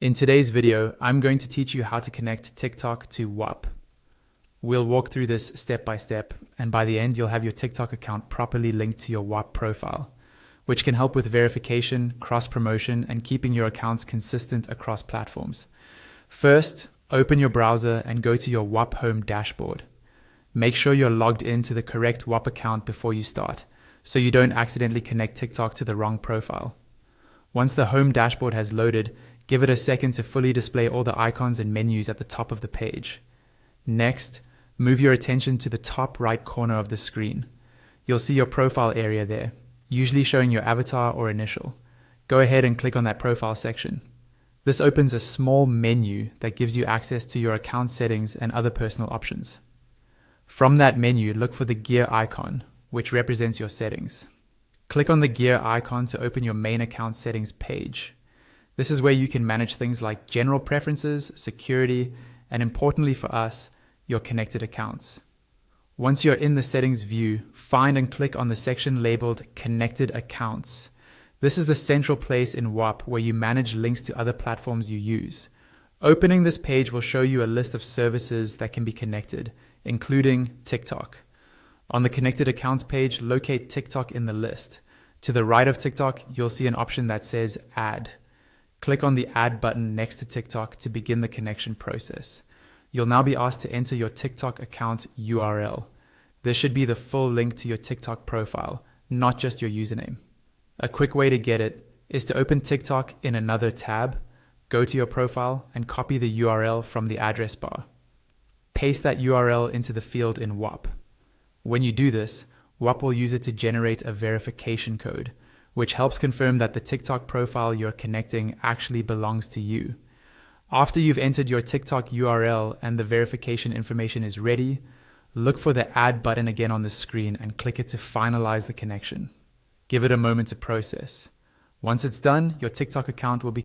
In today's video, I'm going to teach you how to connect TikTok to Whop. We'll walk through this step by step, and by the end, you'll have your TikTok account properly linked to your Whop profile, which can help with verification, cross-promotion, and keeping your accounts consistent across platforms. First, open your browser and go to your Whop home dashboard. Make sure you're logged into the correct Whop account before you start, so you don't accidentally connect TikTok to the wrong profile. Once the home dashboard has loaded, give it a second to fully display all the icons and menus at the top of the page. Next, move your attention to the top right corner of the screen. You'll see your profile area there, usually showing your avatar or initial. Go ahead and click on that profile section. This opens a small menu that gives you access to your account settings and other personal options. From that menu, look for the gear icon, which represents your settings. Click on the gear icon to open your main account settings page. This is where you can manage things like general preferences, security, and importantly for us, your connected accounts. Once you're in the settings view, find and click on the section labeled Connected Accounts. This is the central place in Whop where you manage links to other platforms you use. Opening this page will show you a list of services that can be connected, including TikTok. On the Connected Accounts page, locate TikTok in the list. To the right of TikTok, you'll see an option that says Add. Click on the Add button next to TikTok to begin the connection process. You'll now be asked to enter your TikTok account URL. This should be the full link to your TikTok profile, not just your username. A quick way to get it is to open TikTok in another tab, go to your profile, and copy the URL from the address bar. Paste that URL into the field in Whop. When you do this, Whop will use it to generate a verification code, which helps confirm that the TikTok profile you're connecting actually belongs to you. After you've entered your TikTok URL and the verification information is ready, look for the Add button again on the screen and click it to finalize the connection. Give it a moment to process. Once it's done, your TikTok account will be